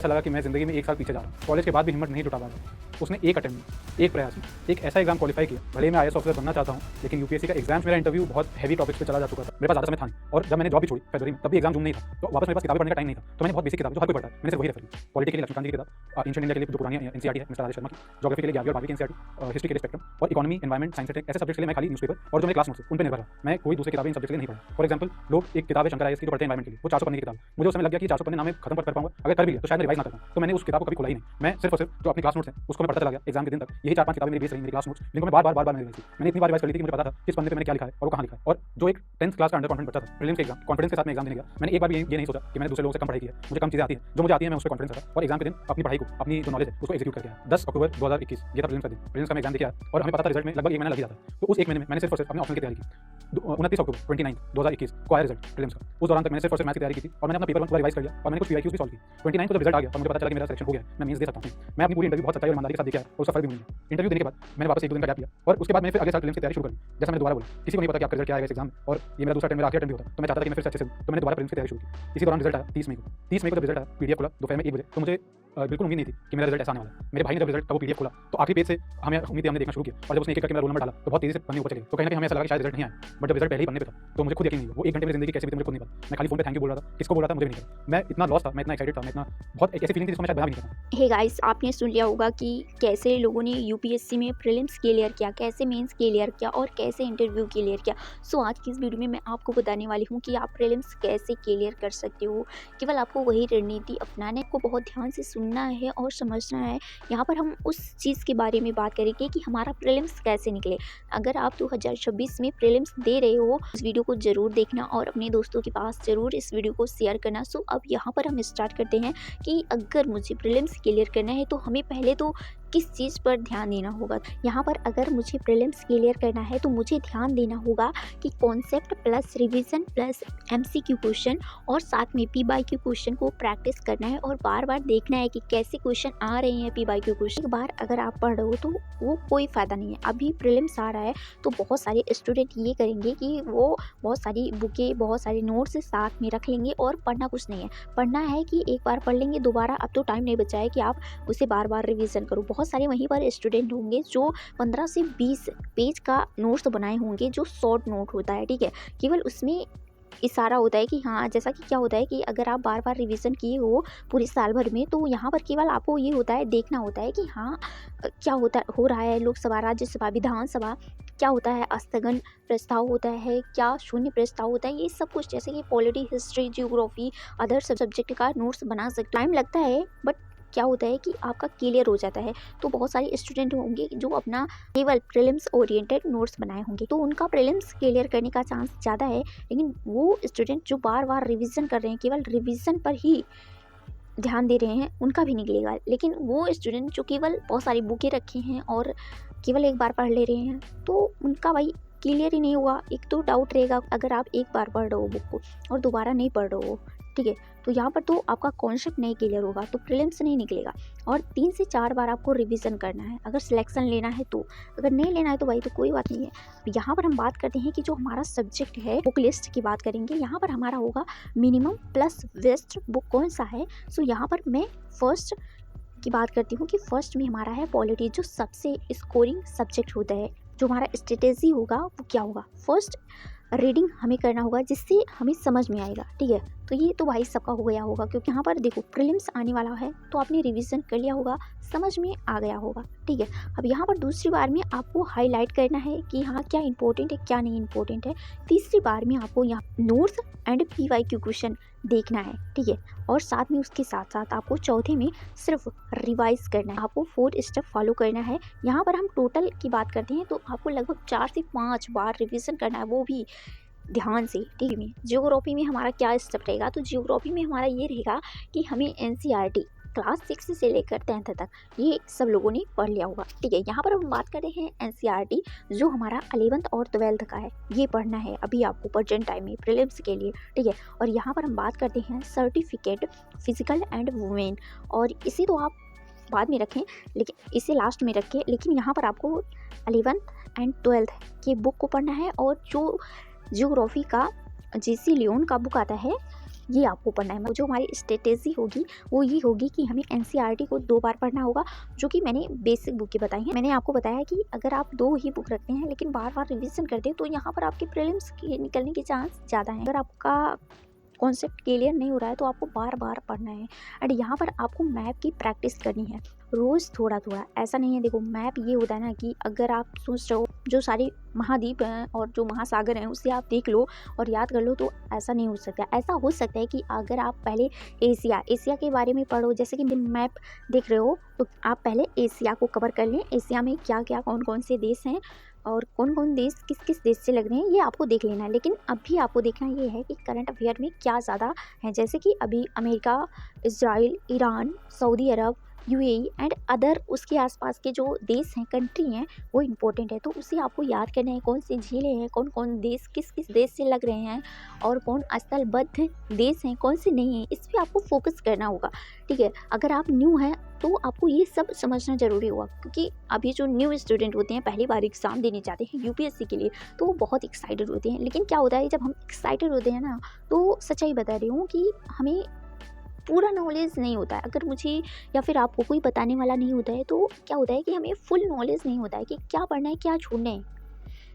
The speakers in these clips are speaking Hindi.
ऐसा लगा कि मैं ज़िंदगी में 1 साल पीछे जा रहा हूँ। कॉलेज के बाद भी हिम्मत नहीं जुटा पाया। उसने एक अटेम्प्ट में, एक प्रयास में, एक ऐसा एग्जाम क्वालीफाई किया। भले ही मैं आईएएस ऑफिसर बनना चाहता हूँ, लेकिन यूपीएससी का एग्जाम्स मेरा इंटरव्यू बहुत हेवी टॉपिक्स पे चला जा चुका था। मेरे पास ज़्यादा समय था नहीं, और जब मैंने जॉब भी छोड़ी फरवरी में, तब भी एग्जाम जून नहीं था, तो वापस मेरे पास किताबें पढ़ने का टाइम नहीं था। तो मैंने बहुत बेसिक किताब जो हर कोई पढ़ता है, मैंने सिर्फ वही रेफर की। पॉलिटी के लिए लक्ष्मीकांत जी की किताब, एंशिएंट इंडिया के लिए जो पुरानी एनसीईआरटी है मिस्टर राजेश शर्मा की, ज्योग्राफी के लिए 11वीं और 12वीं की एनसीईआरटी, हिस्ट्री के लिए स्पेक्ट्रम, और इकोनॉमी, एनवायरमेंट, साइंस टेक, ऐसे सब्जेक्ट्स के लिए मैं खाली न्यूज़पेपर और जो मेरे क्लास नोट्स उन पे निर्भर रहा। मैं कोई दूसरी किताबें इन सब्जेक्ट के लिए नहीं पढ़ा। फॉर एग्जाम्पल, लोग एक किताब है शंकर आईएएस की जो पढ़ते हैं एनवायरमेंट के लिए, वो 400 पन्ने की किताब। मुझे उस समय लग गया कि 400 पन्ने ना मैं खत्म कर पाऊंगा, अगर कर भी लिया तो शायद मैं रिवाइज ना कर पाऊं। तो मैंने उस किताब को कभी खोला ही नहीं। मैं सिर्फ और सिर्फ जो अपनी क्लास नोट्स हैं उसको मैं पढ़ता चला गया एग्जाम के दिन तक। यही 4-5 किताबें मेरी बेस रही, मेरी क्लास नोट्स, जिनको मैं बार-बार मैंने रिवाइज की। मैंने इतनी बार रिवाइज कर ली थी कि मुझे पता था किस पन्ने पे मैंने क्या लिखा है और वो कहाँ लिखा है। और जो एक 10th क्लास का अंडर कॉन्फिडेंस बच्चा था, प्रीलिम्स के एग्जाम कॉन्फिडेंस के साथ मैं एग्जाम देने गया। मैंने एक बार भी ये नहीं सोचा कि मैंने दूसरे लोगों से कम पढ़ाई की है, मुझे कम चीजें आती हैं। जो मुझे आती है मैं उस पर कॉन्फिडेंस था, और एग्जाम के दिन अपनी पढ़ाई को, अपनी जो नॉलेज है उसको एग्जीक्यूट करके आया। 10 अक्टूबर 2021 ये था प्रीलिम्स का दिन। प्रीलिम्स का मैं एग्जाम देके आया और हमें पता था रिजल्ट में लगभग 1 महीना लग ही जाता है। तो उस 1 महीने में मैंने सिर्फ और सिर्फ अपने ऑप्शनल की तैयारी की। 29 अक्टूबर 29 2021 को आया रिजल्ट प्रीलिम्स का। उस दौरान तक मैंने सिर्फ और सिर्फ मैथ्स की तैयारी की थी, और मैंने अपना पेपर 1 पूरा रिवाइज कर लिया, और मैंने कुछ पीवाईक्यूज भी सॉल्व की। 29 को जब रिजल्ट आ गया और मुझे पता चला कि मेरा सिलेक्शन हो गया है, मैं मेंस दे सकता हूँ। मैं अपनी पूरी इंटरव्यू बहुत सच्चाई और ईमानदारी के साथ देके आया, और उसका फल भी मिल गया। इंटरव्यू देने के बाद मैंने वापस 1-2 दिन का गैप लिया, और उसके बाद मैं फिर अगले साल प्रीलिम्स की तैयारी शुरू कर दी। जैसा मैंने दोबारा बोला, किसी को नहीं पता कि आपका रिजल्ट क्या आएगा इस एग्जाम में, और ये मेरा दूसरा अटेम्प्ट, मेरा आखिरी अटेम्प्ट भी होता, तो मैं चाहता था कि मैं फिर से अच्छे से दूं। तो मैंने दोबारा प्रीलिम्स की तैयारी शुरू की। इसी दौरान रिजल्ट आया 30 मई को। 30 मई को जब रिजल्ट आया, पीडीएफ खोला दोपहर में 1 बजे, तो मुझे बिल्कुल उम्मीद नहीं थी कि मेरा रिजल्ट ऐसा आने वाला है। मेरे भाई ने जब रिजल्ट का वो पीडीएफ खोला, तो आखिरी पेज से हमें उम्मीद थी, हमने देखना शुरू किया, और जब उसने एक-एक करके मेरा रोल नंबर डाला, तो बहुत तेजी से पन्ने ऊपर चले गए। तो कहीं न कहीं हमें ऐसा लगा कि शायद रिजल्ट नहीं आया, बट जब रिजल्ट पहले ही पन्ने पे था, तो मुझे खुद यकीन नहीं हुआ। वो 1 घंटे मेरी ज़िंदगी कैसे बीती मुझे खुद नहीं पता। मैं खाली फ़ोन पे थैंक यू बोल रहा था, किसको बोल रहा था मुझे भी नहीं पता। मैं इतना लॉस था, मैं इतना एक्साइटेड था, मैं इतना, बहुत एक ऐसी फीलिंग थी जिसको मैं शायद बयान भी नहीं कर सकता। हे गाइस, आपने सुन लिया होगा कि कैसे लोगों ने यूपीएससी में प्रीलिम्स क्लियर किया, कैसे मेंस क्लियर किया और कैसे इंटरव्यू क्लियर किया। सो आज की इस वीडियो में मैं आपको बताने वाली हूँ कि आप प्रीलिम्स कैसे क्लियर कर सकते हो। केवल आपको वही रणनीति अपनाने को बहुत ध्यान से सुनना है और समझना है। यहाँ पर हम उस चीज़ के बारे में बात करेंगे कि हमारा प्रीलिम्स कैसे निकले। अगर आप 2026 में प्रीलिम्स दे रहे हो, इस वीडियो को ज़रूर देखना और अपने दोस्तों के पास ज़रूर इस वीडियो को शेयर करना। सो अब यहाँ पर हम स्टार्ट करते हैं कि अगर मुझे प्रीलिम्स क्लियर करना है तो हमें पहले तो किस चीज़ पर ध्यान देना होगा। यहाँ पर अगर मुझे प्रीलिम्स क्लियर करना है तो मुझे ध्यान देना होगा कि concept plus revision plus MCQ question और साथ में पीवाईक्यू क्वेश्चन को प्रैक्टिस करना है और बार बार देखना है कि कैसे क्वेश्चन आ रहे हैं पीवाईक्यू क्वेश्चन। एक बार अगर आप पढ़ रहे हो तो वो कोई फ़ायदा नहीं है। अभी प्रीलिम्स आ रहा है तो बहुत सारे स्टूडेंट ये करेंगे कि वो बहुत सारी बुकें, बहुत सारे नोट्स साथ में रख लेंगे और पढ़ना कुछ नहीं है। पढ़ना है कि एक बार पढ़ लेंगे, दोबारा अब तो टाइम नहीं बचा है कि आप उसे बार बार रिवीजन करो। बहुत सारे वहीं पर स्टूडेंट होंगे जो 15 से 20 पेज का नोट्स बनाए होंगे, जो शॉर्ट नोट होता है, ठीक है। केवल उसमें इशारा होता है कि हाँ, जैसा कि क्या होता है कि अगर आप बार बार रिवीजन किए हो पूरे साल भर में, तो यहाँ पर केवल आपको ये होता है, देखना होता है कि हाँ क्या होता हो रहा है। लोकसभा, राज्यसभा, विधानसभा क्या होता है, स्थगन प्रस्ताव होता है, क्या शून्य प्रस्ताव होता है, ये सब कुछ जैसे कि polity, history, geography, other subject का नोट्स बना सकते। टाइम लगता है, बट क्या होता है कि आपका क्लियर हो जाता है। तो बहुत सारे स्टूडेंट होंगे जो अपना केवल प्रीलिम्स ओरिएंटेड नोट्स बनाए होंगे, तो उनका प्रीलिम्स क्लियर करने का चांस ज़्यादा है। लेकिन वो स्टूडेंट जो बार बार रिवीजन कर रहे हैं, केवल रिवीजन पर ही ध्यान दे रहे हैं, उनका भी निकलेगा। लेकिन वो स्टूडेंट जो केवल बहुत सारी बुकें रखे हैं और केवल एक बार पढ़ ले रहे हैं, तो उनका भाई क्लियर ही नहीं हुआ। एक तो डाउट रहेगा अगर आप एक बार पढ़ रहे हो बुक को और दोबारा नहीं पढ़ रहे हो, ठीक है, तो यहाँ पर तो आपका कॉन्सेप्ट नहीं क्लियर होगा, तो प्रीलिम्स नहीं निकलेगा। और 3 से 4 बार आपको रिवीजन करना है अगर सिलेक्शन लेना है तो। अगर नहीं लेना है तो भाई तो कोई बात नहीं है। यहाँ पर हम बात करते हैं कि जो हमारा सब्जेक्ट है, बुक लिस्ट की बात करेंगे। यहाँ पर हमारा होगा मिनिमम प्लस बेस्ट बुक कौन सा है। सो यहाँ पर मैं फर्स्ट की बात करती हूँ कि फर्स्ट में हमारा है पॉलिटी, जो सबसे स्कोरिंग सब्जेक्ट होता है। जो हमारा स्ट्रेटेजी होगा वो क्या होगा, फर्स्ट रीडिंग हमें करना होगा जिससे हमें समझ में आएगा, ठीक है। तो ये तो भाई सबका हो गया होगा, क्योंकि यहाँ पर देखो प्रीलिम्स आने वाला है तो आपने रिवीजन कर लिया होगा, समझ में आ गया होगा, ठीक है। अब यहाँ पर दूसरी बार में आपको हाईलाइट करना है कि हाँ क्या इंपॉर्टेंट है क्या नहीं इंपॉर्टेंट है। तीसरी बार में आपको यहाँ नोट्स एंड पीवाईक्यू क्वेश्चन देखना है, ठीक है। और साथ में उसके साथ साथ आपको चौथे में सिर्फ रिवाइज करना है। आपको 4 स्टेप फॉलो करना है। यहाँ पर हम टोटल की बात करते हैं तो आपको लगभग 4 से 5 बार रिवीजन करना है, वो भी ध्यान से, ठीक है। जियोग्राफी में हमारा क्या स्टेप रहेगा, तो जियोग्राफी में हमारा ये रहेगा कि हमें एनसीईआरटी क्लास 6 से लेकर 10th तक ये सब लोगों ने पढ़ लिया होगा, ठीक है। यहाँ पर हम बात करते हैं एनसीईआरटी जो हमारा 11th और 12th का है, ये पढ़ना है अभी आपको प्रेजेंट टाइम में प्रीलिम्स के लिए, ठीक है। और यहाँ पर हम बात करते हैं सर्टिफिकेट फिजिकल एंड वुमेन, और इसे तो आप बाद में रखें, लेकिन इसे लास्ट में रखें। लेकिन यहाँ पर आपको 11th एंड 12th के बुक को पढ़ना है। और जो जियोग्राफी का जेसी लियोन का बुक आता है ये आपको पढ़ना है। जो हमारी स्ट्रेटेजी होगी वो ये होगी कि हमें एनसीईआरटी को 2 बार पढ़ना होगा, जो कि मैंने बेसिक बुक की बताई हैं। मैंने आपको बताया कि अगर आप 2 ही बुक रखते हैं लेकिन बार-बार रिवीजन करते हैं तो यहाँ पर आपके प्रीलिम्स के निकलने के चांस ज़्यादा हैं। अगर आपका कॉन्सेप्ट क्लियर नहीं हो रहा है तो आपको बार-बार पढ़ना है। एंड यहाँ पर आपको मैप की प्रैक्टिस करनी है, रोज़ थोड़ा-थोड़ा। ऐसा नहीं है, देखो मैप ये होता है ना कि अगर आप सोच रहे हो जो सारे महाद्वीप हैं और जो महासागर हैं उसे आप देख लो और याद कर लो, तो ऐसा नहीं हो सकता। ऐसा हो सकता है कि अगर आप पहले एशिया के बारे में पढ़ो, जैसे कि मैप देख रहे हो तो आप पहले एशिया को कवर कर लें। एशिया में क्या-क्या कौन-कौन से देश हैं और कौन-कौन देश किस-किस देश से लग रहे हैं, ये आपको देख लेना है। लेकिन अभी आपको देखना ये है कि करंट अफेयर में क्या ज़्यादा है, जैसे कि अभी America, Israel, Iran, Saudi Arab, UAE and other उसके आसपास के जो देश हैं, कंट्री हैं, वो इम्पोर्टेंट है। तो उसे आपको याद करना है, कौन सी झीलें हैं, कौन-कौन देश किस-किस देश से लग रहे हैं और कौन स्थलबद्ध देश हैं, कौन से नहीं हैं, इस पे आपको फोकस करना होगा, ठीक है। अगर आप न्यू हैं तो आपको ये सब समझना ज़रूरी होगा, क्योंकि अभी जो न्यू स्टूडेंट होते हैं पहली बार एग्ज़ाम देने जाते हैं यूपीएससी के लिए, तो वो बहुत एक्साइटेड होते हैं। लेकिन क्या होता है, जब हम एक्साइटेड होते हैं ना, तो सच्चाई बता रही हूँ कि हमें पूरा नॉलेज नहीं होता है। अगर मुझे या फिर आपको कोई बताने वाला नहीं होता है तो क्या होता है कि हमें फुल नॉलेज नहीं होता है कि क्या पढ़ना है, क्या छोड़ना है।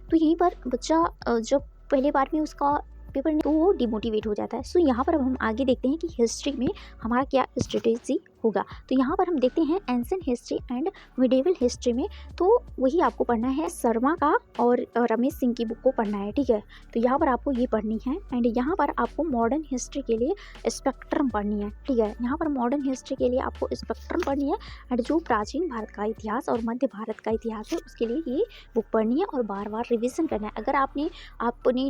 तो यहीं पर बच्चा जब पहले बार में उसका पेपर तो वो डिमोटिवेट हो जाता है। सो यहाँ पर अब हम आगे देखते हैं कि हिस्ट्री में हमारा क्या स्ट्रेटेजी होगा। तो यहाँ पर हम देखते हैं ancient history and medieval history में, तो वही आपको पढ़ना है शर्मा का और रमेश सिंह की बुक को पढ़ना है, ठीक है। तो यहाँ पर आपको ये पढ़नी है। एंड यहाँ पर आपको मॉडर्न हिस्ट्री के लिए स्पेक्ट्रम पढ़नी है, ठीक है। यहाँ पर मॉडर्न हिस्ट्री के लिए आपको स्पेक्ट्रम पढ़नी है। एंड जो प्राचीन भारत का इतिहास और मध्य भारत का इतिहास है उसके लिए ये बुक पढ़नी है और बार बार रिविज़न करना है। अगर आपने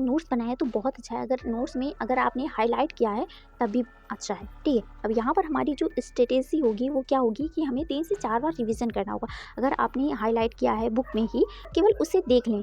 नोट्स बनाए हैं तो बहुत अच्छा है, अगर नोट्स में अगर आपने हाईलाइट किया है तब भी अच्छा है, ठीक है। अब यहाँ पर हमारी जो स्ट्रेटेजी होगी वो क्या होगी कि हमें 3 से 4 बार रिवीजन करना होगा। अगर आपने हाईलाइट किया है बुक में ही, केवल उसे देख लें,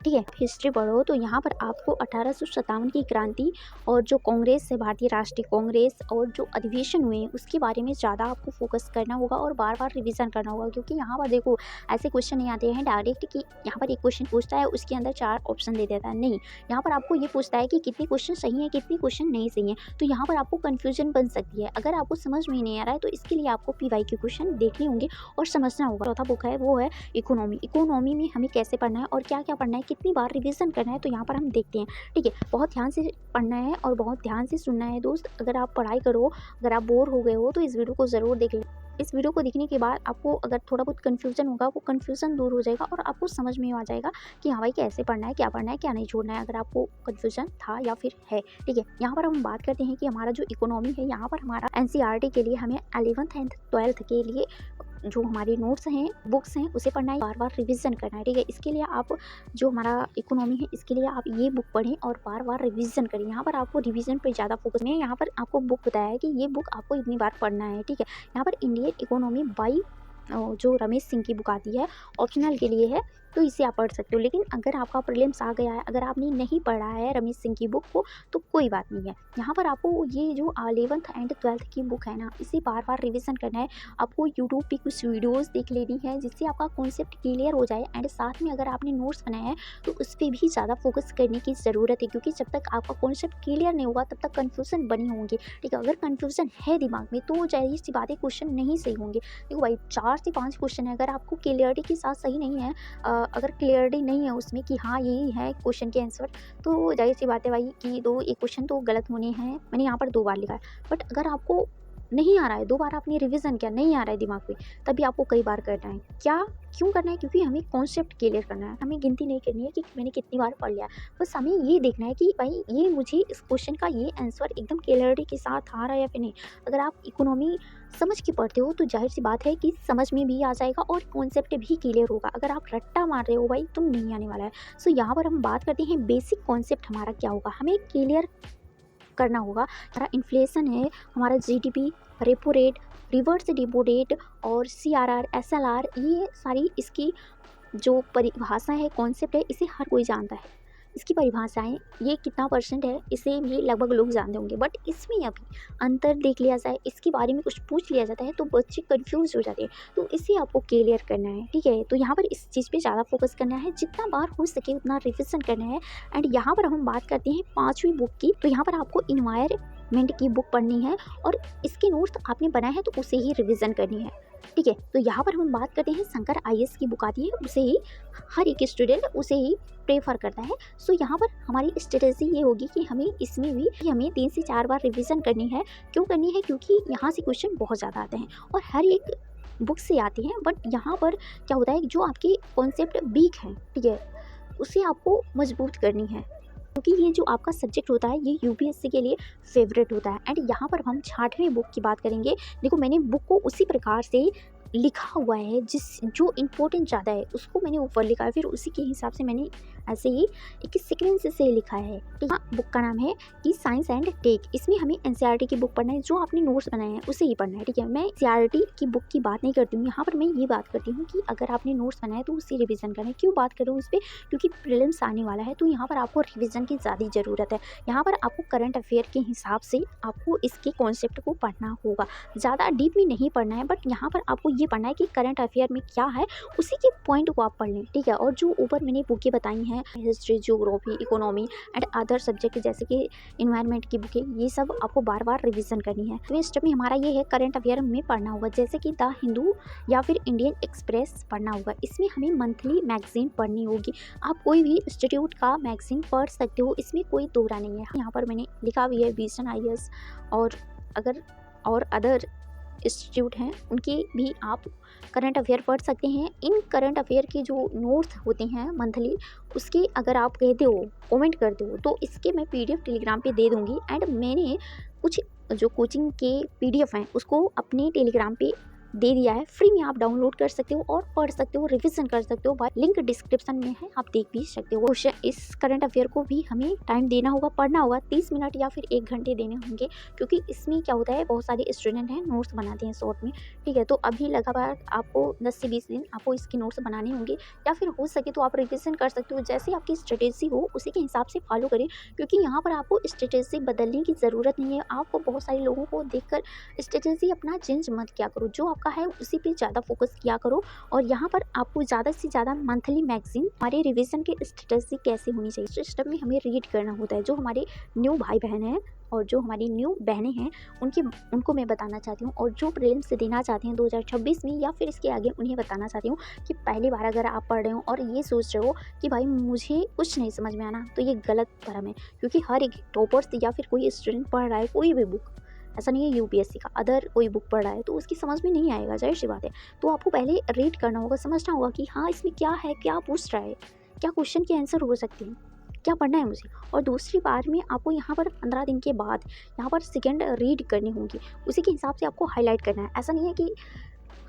ठीक है। हिस्ट्री पढ़ो तो यहाँ पर आपको 1857 की क्रांति और जो कांग्रेस है, भारतीय राष्ट्रीय कांग्रेस, और जो अधिवेशन हुए हैं उसके बारे में ज़्यादा आपको फोकस करना होगा और बार बार रिवीजन करना होगा। क्योंकि यहाँ पर देखो ऐसे क्वेश्चन नहीं आते हैं डायरेक्ट कि यहाँ पर एक क्वेश्चन पूछता है उसके अंदर 4 ऑप्शन दे देता है, नहीं। यहाँ पर आपको ये पूछता है कि कितने क्वेश्चन सही हैं, कितने क्वेश्चन नहीं सही हैं। तो यहाँ पर आपको कन्फ्यूजन बन सकती है। अगर आपको समझ में नहीं आ रहा है तो इसके लिए आपको PY के क्वेश्चन देखने होंगे और समझना होगा। चौथा बुक है वो है इकोनॉमी। इकोनॉमी में हमें कैसे पढ़ना है और क्या क्या पढ़ना है, कितनी बार रिवीजन करना है, तो यहाँ पर हम देखते हैं, ठीक है। बहुत ध्यान से पढ़ना है और बहुत ध्यान से सुनना है दोस्त। अगर आप पढ़ाई करो, अगर आप बोर हो गए हो तो इस वीडियो को ज़रूर देख लें। इस वीडियो को देखने के बाद आपको अगर थोड़ा बहुत कन्फ्यूजन होगा वो कन्फ्यूजन दूर हो जाएगा और आपको समझ में आ जाएगा कि हाँ भाई कैसे पढ़ना है, क्या नहीं छोड़ना है, अगर आपको कन्फ्यूजन था या फिर है, ठीक है। यहाँ पर हम बात करते हैं कि हमारा जो इकोनॉमी है, यहाँ पर हमारा NCERT के लिए हमें 11th एंड 12th के लिए जो हमारे नोट्स हैं, बुक्स हैं, उसे पढ़ना है, बार बार रिवीजन करना है, ठीक है। इसके लिए आप जो हमारा इकोनॉमी है इसके लिए आप ये बुक पढ़ें और बार बार रिवीजन करें। यहाँ पर आपको रिवीजन पर ज़्यादा फोकस में, यहाँ पर आपको बुक बताया है कि ये बुक आपको इतनी बार पढ़ना है, ठीक है। यहाँ पर इंडियन इकोनॉमी बाई जो रमेश सिंह की बुक आती है, ऑप्शनल के लिए है, तो इसे आप पढ़ सकते हो। लेकिन अगर आपका प्रीलिम्स आ गया है, अगर आपने नहीं पढ़ा है रमेश सिंह की बुक को, तो कोई बात नहीं है। यहाँ पर आपको ये जो 11th एंड 12th की बुक है ना, इसे बार बार रिवीजन करना है। आपको यूट्यूब पे कुछ वीडियोस देख लेनी है जिससे आपका कॉन्सेप्ट क्लियर हो जाए। एंड साथ में अगर आपने नोट्स बनाया है तो उस पर भी ज़्यादा फोकस करने की ज़रूरत है, क्योंकि जब तक आपका कॉन्सेप्ट क्लियर नहीं होगा तब तक कन्फ्यूजन बनी होंगी, ठीक है। अगर कन्फ्यूजन है दिमाग में तो जाहिर सी बात है क्वेश्चन नहीं सही होंगे। देखो भाई 4 से 5 क्वेश्चन है, अगर आपको क्लियरिटी के साथ सही नहीं है, अगर क्लियरिटी नहीं है उसमें कि हाँ यही है क्वेश्चन के आंसर, तो जाहिर सी बात है भाई कि एक क्वेश्चन तो गलत होने हैं। मैंने यहाँ पर 2 बार लिखा है, बट अगर आपको नहीं आ रहा है, 2 बार आपने रिवीजन किया, नहीं आ रहा है दिमाग में, तभी आपको कई बार करना है। क्यों करना है? क्योंकि हमें कॉन्सेप्ट क्लियर करना है। हमें गिनती नहीं करनी है कि मैंने कितनी बार पढ़ लिया, बस हमें ये देखना है कि भाई ये मुझे इस क्वेश्चन का ये आंसर एकदम क्लियरिटी के साथ आ रहा है या फिर नहीं। अगर आप इकोनॉमी समझ के पढ़ते हो तो जाहिर सी बात है कि समझ में भी आ जाएगा और कॉन्सेप्ट भी क्लियर होगा। अगर आप रट्टा मार रहे हो भाई तो नहीं आने वाला है। सो यहाँ पर हम बात करते हैं बेसिक कॉन्सेप्ट हमारा क्या होगा, हमें क्लियर करना होगा। हमारा इन्फ्लेशन है, हमारा GDP, repo rate, reverse repo rate और CRR, SLR, ये सारी इसकी जो परिभाषा है, कॉन्सेप्ट है, इसे हर कोई जानता है। इसकी परिभाषाएं, ये कितना % है, इसे भी लगभग लोग जानते होंगे। बट इसमें अभी अंतर देख लिया जाए, इसके बारे में कुछ पूछ लिया जाता है तो बच्चे कंफ्यूज हो जाते हैं, तो इसे आपको क्लियर करना है, ठीक है। तो यहाँ पर इस चीज़ पे ज़्यादा फोकस करना है, जितना बार हो सके उतना रिविजन करना है। एंड यहाँ पर हम बात करते हैं 5वीं बुक की। तो यहाँ पर आपको एनवायरनमेंट की बुक पढ़नी है और इसके नोट्स आपने बनाए हैं तो उसे ही रिवीजन करनी है। ठीक है, तो यहाँ पर हम बात करते हैं शंकर आईएएस की बुक आती है, उसे ही हर एक स्टूडेंट उसे ही प्रेफर करता है। सो यहाँ पर हमारी स्ट्रेटेजी ये होगी कि हमें इसमें भी हमें 3 से 4 बार रिवीजन करनी है। क्यों करनी है? क्योंकि यहाँ से क्वेश्चन बहुत ज़्यादा आते हैं और हर एक बुक से आते हैं, बट यहाँ पर क्या होता है जो आपके कॉन्सेप्ट वीक हैं, ठीक है, उसे आपको मजबूत करनी है, क्योंकि ये जो आपका सब्जेक्ट होता है ये यूपीएससी के लिए फेवरेट होता है। एंड यहाँ पर हम 6ठवीं बुक की बात करेंगे। देखो, मैंने बुक को उसी प्रकार से लिखा हुआ है, जो इम्पोर्टेंट ज़्यादा है उसको मैंने ऊपर लिखा है, फिर उसी के हिसाब से मैंने ऐसे ही एक सीक्वेंस से लिखा है। ठीक है, बुक का नाम है कि साइंस एंड टेक। इसमें हमें एनसीईआरटी की बुक पढ़ना है, जो आपने नोट्स बनाए हैं उसे ही पढ़ना है। ठीक है, मैं एनसीईआरटी की बुक की बात नहीं करती हूँ, यहाँ पर मैं ये बात करती हूँ कि अगर आपने नोट्स बनाए तो उसे रिवीजन करना है। क्यों बात कर रही हूँ इस पर? क्योंकि प्रीलिम्स आने वाला है, तो यहाँ पर आपको रिविज़न की ज़्यादा ज़रूरत है। यहाँ पर आपको करंट अफेयर के हिसाब से आपको इसके कॉन्सेप्ट को पढ़ना होगा, ज़्यादा डीप में नहीं पढ़ना है, बट यहाँ पर आपको ये पढ़ना है कि करंट अफेयर में क्या है, उसी के पॉइंट को आप पढ़ लें। ठीक है, और जो ऊपर मैंने बुकें बताई हैं, history, geography, economy and other subject जैसे कि इन्वायरमेंट की बुकें, ये सब आपको बार बार रिवीजन करनी है। तो स्टेप में हमारा ये है करंट अफेयर में पढ़ना होगा, जैसे कि द हिंदू या फिर इंडियन एक्सप्रेस पढ़ना होगा। इसमें हमें मंथली मैगजीन पढ़नी होगी। आप कोई भी इंस्टीट्यूट का मैगजीन पढ़ सकते हो, इसमें कोई दोहरा नहीं है। यहाँ पर मैंने लिखा भी है विजन आईएएस और अदर इंस्टीट्यूट हैं, उनके भी आप करंट अफेयर पढ़ सकते हैं। इन करंट अफेयर के जो नोट्स होते हैं मंथली, उसके अगर आप कहते हो, कमेंट करते हो, तो इसके मैं पीडीएफ टेलीग्राम पे दे दूँगी। एंड मैंने कुछ जो कोचिंग के पीडीएफ हैं उसको अपने टेलीग्राम पे दे दिया है, फ्री में आप डाउनलोड कर सकते हो और पढ़ सकते हो, रिवीजन कर सकते हो। लिंक डिस्क्रिप्शन में है, आप देख भी सकते हो। इस करंट अफेयर को भी हमें टाइम देना होगा, पढ़ना होगा, 30 मिनट या फिर 1 घंटे देने होंगे, क्योंकि इसमें क्या होता है बहुत सारे स्टूडेंट हैं नोट्स बनाते हैं शॉर्ट में। ठीक है, तो अभी लगातार आपको 10 से 20 दिन आपको इसके नोट्स बनाने होंगे, या फिर हो सके तो आप रिवीजन कर सकते हो। जैसे आपकी स्ट्रेटेजी हो उसी के हिसाब से फॉलो करें, क्योंकि यहाँ पर आपको स्ट्रेटेजी बदलने की ज़रूरत नहीं है। आपको बहुत सारे लोगों को देखकर स्ट्रेटेजी अपना चेंज मत किया करो, जो आपका है उसी पे ज़्यादा फोकस किया करो। और यहाँ पर आपको ज़्यादा से ज़्यादा मंथली मैगजीन हमारे रिवीजन की स्ट्रेटेजी कैसे होनी चाहिए, सिस्टम में हमें रीड करना होता है। जो हमारे न्यू भाई बहन हैं और जो हमारी न्यू बहनें हैं, उनको मैं बताना चाहती हूँ, और जो प्रीलिम्स से देना चाहते हैं 2026 में या फिर इसके आगे, उन्हें बताना चाहती हूँ कि पहली बार अगर आप पढ़ रहे हो और ये सोच रहे हो कि भाई मुझे कुछ नहीं समझ में आना, तो ये गलत भरम है। क्योंकि हर एक टॉपर्स या फिर कोई स्टूडेंट पढ़ रहा है कोई भी बुक, ऐसा नहीं है यूपीएससी का, अदर कोई बुक पढ़ रहा है तो उसकी समझ में नहीं आएगा, जाहिर सी बात है। तो आपको पहले रीड करना होगा, समझना होगा कि हाँ इसमें क्या है, क्या पूछ रहा है, क्या क्वेश्चन के आंसर हो सकते हैं, क्या पढ़ना है मुझे। और दूसरी बार में आपको यहाँ पर 15 दिन के बाद यहाँ पर सेकेंड रीड करनी होगी, उसी के हिसाब से आपको हाईलाइट करना है। ऐसा नहीं है कि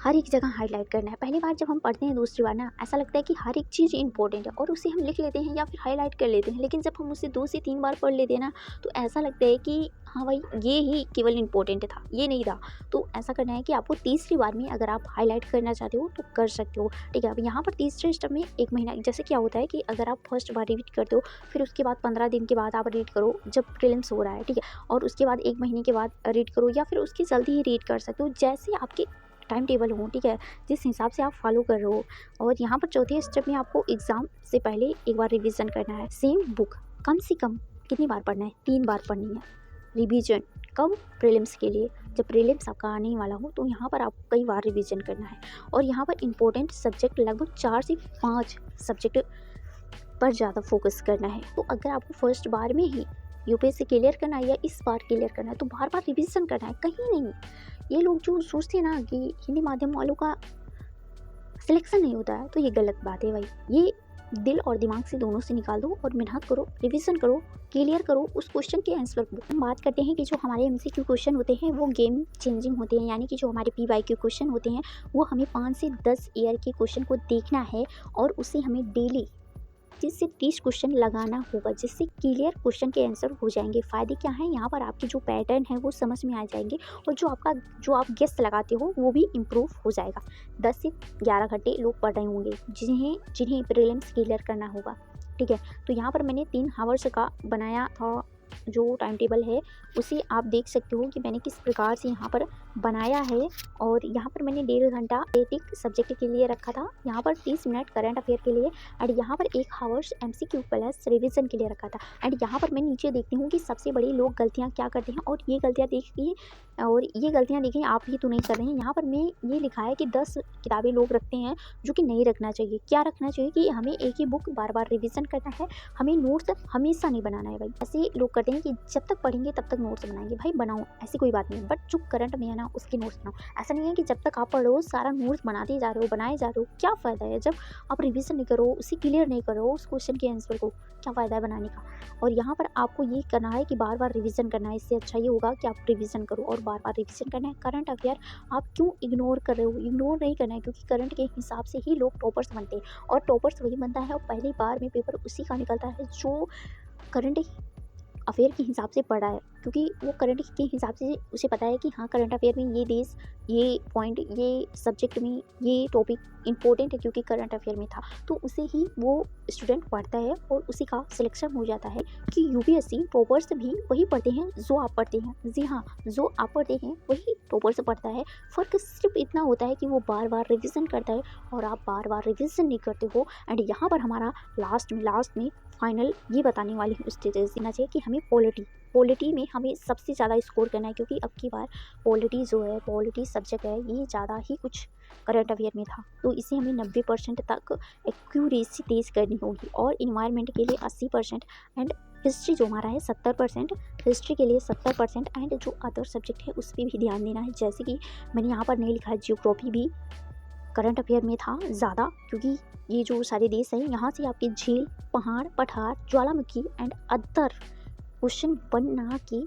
हर एक जगह हाईलाइट करना है। पहली बार जब हम पढ़ते हैं, दूसरी बार ना ऐसा लगता है कि हर एक चीज़ इंपॉर्टेंट है और उसे हम लिख लेते हैं या फिर हाईलाइट कर लेते हैं, लेकिन जब हम उसे 2 से 3 बार पढ़ लेते हैं ना, तो ऐसा लगता है कि हाँ भाई ये ही केवल इंपॉर्टेंट था, ये नहीं था। तो ऐसा करना है कि आपको तीसरी बार में अगर आप हाईलाइट करना चाहते हो तो कर सकते हो। ठीक है, अब यहाँ पर तीसरे स्टेप में 1 महीना, जैसे क्या होता है कि अगर आप फर्स्ट बार रीड करते हो, फिर उसके बाद 15 दिन के बाद आप रीड करो जब प्रीलिम्स हो रहा है, ठीक है, और उसके बाद 1 महीने के बाद रीड करो, या फिर उसकी जल्दी ही रीड कर सकते हो, जैसे आपके टाइम टेबल हो। ठीक है, जिस हिसाब से आप फॉलो कर रहे हो। और यहाँ पर चौथे स्टेप में आपको एग्ज़ाम से पहले एक बार रिवीजन करना है। सेम बुक कम से कम कितनी बार पढ़ना है? 3 बार पढ़नी है रिवीजन। कब? प्रीलिम्स के लिए, जब प्रीलिम्स आपका आने वाला हो तो यहाँ पर आपको कई बार रिवीजन करना है। और यहाँ पर इंपॉर्टेंट सब्जेक्ट लगभग 4 से 5 सब्जेक्ट पर ज़्यादा फोकस करना है। तो अगर आपको फर्स्ट बार में ही यूपीएससी क्लियर करना है या इस बार क्लियर करना है, तो बार बार रिवीजन करना है, कहीं नहीं। ये लोग जो सोचते हैं ना कि हिंदी माध्यम वालों का सिलेक्शन नहीं होता है, तो ये गलत बात है भाई। ये दिल और दिमाग से दोनों से निकाल दो और मेहनत करो, रिवीजन करो, क्लियर करो उस क्वेश्चन के आंसर को। हम बात करते हैं कि जो हमारे एमसीक्यू क्वेश्चन होते हैं वो गेम चेंजिंग होते हैं, यानी कि जो हमारे पीवाईक्यू क्वेश्चन होते हैं वो हमें 5 से 10 ईयर के क्वेश्चन को देखना है और उसे हमें डेली 30 से 30 क्वेश्चन लगाना होगा, जिससे क्लियर क्वेश्चन के आंसर हो जाएंगे। फ़ायदे क्या हैं? यहाँ पर आपके जो पैटर्न है वो समझ में आ जाएंगे और जो आप गेस लगाते हो वो भी इम्प्रूव हो जाएगा। 10 से 11 घंटे लोग पढ़ रहे होंगे जिन्हें प्रीलिम्स क्लियर करना होगा। ठीक है, तो यहाँ पर मैंने 3 आवर्स का बनाया था जो टाइम टेबल है उसे आप देख सकते हो कि मैंने किस प्रकार से यहाँ पर बनाया है। और यहाँ पर मैंने 1.5 घंटा एथिक सब्जेक्ट के लिए रखा था, यहाँ पर 30 मिनट करंट अफेयर के लिए एंड यहाँ पर 1 हावर्स MCQ प्लस रिवीजन के लिए रखा था। एंड यहाँ पर मैं नीचे देखती हूँ कि सबसे बड़ी लोग गलतियाँ क्या करते हैं, और ये गलतियाँ देखिए, और ये गलतियाँ देखिए आप ही तो नहीं कर रहे हैं। यहाँ पर मैं ये लिखा है कि 10 किताबें लोग रखते हैं जो कि नहीं रखना चाहिए। क्या रखना चाहिए कि हमें एक ही बुक बार बार रिवीजन करना है, हमें नोट्स हमेशा नहीं बनाना है भाई। ऐसे लोग करते हैं कि जब तक पढ़ेंगे तब तक नोट्स बनाएंगे, भाई बनाओ, ऐसी कोई बात नहीं है, बट जो करंट में है ना उसके नोट्स बनाओ। ऐसा नहीं है कि जब तक आप पढ़ो सारा नोट्स बनाते जा रहे हो, बनाए जा रहे हो, क्या फ़ायदा है जब आप रिवीजन नहीं करो, उसे क्लियर नहीं करो, उस क्वेश्चन के आंसर को, क्या फ़ायदा है बनाने का। और यहाँ पर आपको ये करना है कि बार बार रिवीजन करना है, इससे अच्छा ये होगा कि आप रिवीजन करो और बार बार रिवीजन करना है। करंट अफेयर आप क्यों इग्नोर कर रहे हो, इग्नोर नहीं करना है, क्योंकि करंट के हिसाब से ही लोग टॉपर्स बनते हैं, और टॉपर्स वही बनता है और पहली बार में पेपर उसी का निकलता है जो करंट अफेयर के हिसाब से पढ़ा है, क्योंकि वो करंट के हिसाब से उसे पता है कि हाँ करंट अफेयर में ये देश, ये पॉइंट, ये सब्जेक्ट में ये टॉपिक इंपॉर्टेंट है क्योंकि करंट अफेयर में था, तो उसे ही वो स्टूडेंट पढ़ता है और उसी का सिलेक्शन हो जाता है। कि यूपीएससी टॉपर्स भी वही पढ़ते हैं जो आप पढ़ते हैं, जी हाँ, जो आप पढ़ते हैं वही टॉपर्स पढ़ता है। फ़र्क सिर्फ इतना होता है कि वो बार बार रिविज़न करता है और आप बार बार रिविज़न नहीं करते हो। एंड यहाँ पर हमारा लास्ट में फाइनल ये बताने वाली हूँ स्टेटस देना चाहिए कि हमें पॉलिटी में हमें सबसे ज़्यादा स्कोर करना है, क्योंकि अब की बार पॉलिटी सब्जेक्ट है, ये ज़्यादा ही कुछ करंट अफेयर में था, तो इसे हमें 90% तक एक्यूरेसी तेज़ करनी होगी। और इन्वायरमेंट के लिए 80% एंड हिस्ट्री जो हमारा है 70%, हिस्ट्री के लिए 70% एंड जो अदर सब्जेक्ट है उस पर भी ध्यान देना है। जैसे कि मैंने यहाँ पर नहीं लिखा है, जियोग्राफी भी करंट अफेयर में था ज़्यादा, क्योंकि ये जो सारे देश हैं यहाँ से आपके झील, पहाड़, पठार, ज्वालामुखी एंड अदर क्वेश्चन बनना की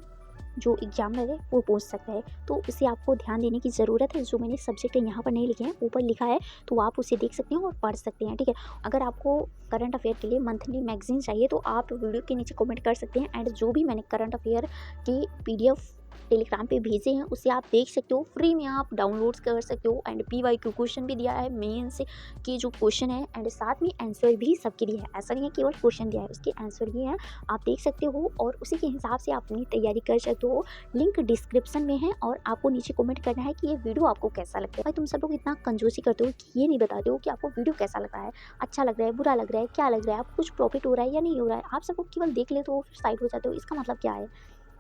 जो एग्जामिनर है वो पूछ सकता है, तो इसे आपको ध्यान देने की ज़रूरत है। जो मैंने सब्जेक्ट यहाँ पर नहीं लिखे हैं, ऊपर लिखा है, तो आप उसे देख सकते हैं और पढ़ सकते हैं, ठीक है। अगर आपको करंट अफेयर के लिए मंथली मैगजीन चाहिए तो आप वीडियो के नीचे कमेंट कर सकते हैं। एंड जो भी मैंने करंट अफेयर की PDF टेलीग्राम पे भेजे हैं उसे आप देख सकते हो, फ्री में आप डाउनलोड कर सकते हो। एंड PYQ क्वेश्चन भी दिया है, मेंस के जो क्वेश्चन है एंड साथ में आंसर भी सबके दिया है, ऐसा नहीं है केवल क्वेश्चन दिया है, उसके आंसर भी हैं, आप देख सकते हो और उसी के हिसाब से आप अपनी तैयारी कर सकते हो। लिंक डिस्क्रिप्शन में है और आपको नीचे कमेंट करना है कि ये वीडियो आपको कैसा लगता है। भाई तुम सब लोग इतना कंजूसी करते हो कि ये नहीं बताते हो कि आपको वीडियो कैसा लग रहा है, अच्छा लग रहा है, बुरा लग रहा है, क्या लग रहा है, आपको कुछ प्रॉफिट हो रहा है या नहीं हो रहा है। आप सब लोग केवल देख लेते हो फिर साइड हो जाते हो, इसका मतलब क्या है।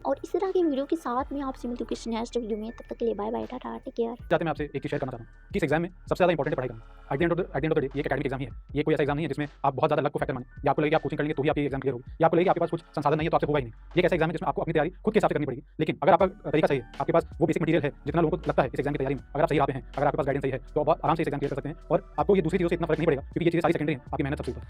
और इस तरह की वीडियो के साथ में आपसे मिलती हूँ किसी नेक्स्ट वीडियो में, तब तक के लिए bye bye, tata, take care. चाहते मैं आपसे एक चीज़ शेयर करना चाहता हूँ कि इस एग्जाम में सबसे ज़्यादा इंपॉर्टेंट पढ़ाई करना। At the end of the day ये एक एकेडमिक एग्जाम ही है, ये कोई ऐसा एग्जाम नहीं है जिसमें आप बहुत ज़्यादा लक को फैक्टर माने, या आपको लगे आप कोचिंग करेंगे तो ही आपकी एग्जाम क्लियर होगी, या आपको लगे आपके पास कुछ संसाधन नहीं है तो आपसे होगा ही नहीं। ये एक ऐसा एग्जाम है जिसमें आपको अपनी तैयारी खुद के हिसाब से करनी पड़ेगी। लेकिन अगर आपका तरीका सही है, आपके पास वो बेसिक मटेरियल है जितना लोगों को लगता है इस एग्जाम की तैयारी में, अगर आप सही राह पे हैं, अगर आपके पास गाइडेंस सही है, तो आप आराम से इस एग्जाम क्लियर कर सकते हैं। और आपको ये दूसरी चीज़ों से इतना फर्क नहीं पड़ेगा, क्योंकि ये चीज़ें सारी सेकेंडरी हैं, आपकी मेहनत सबसे ऊपर।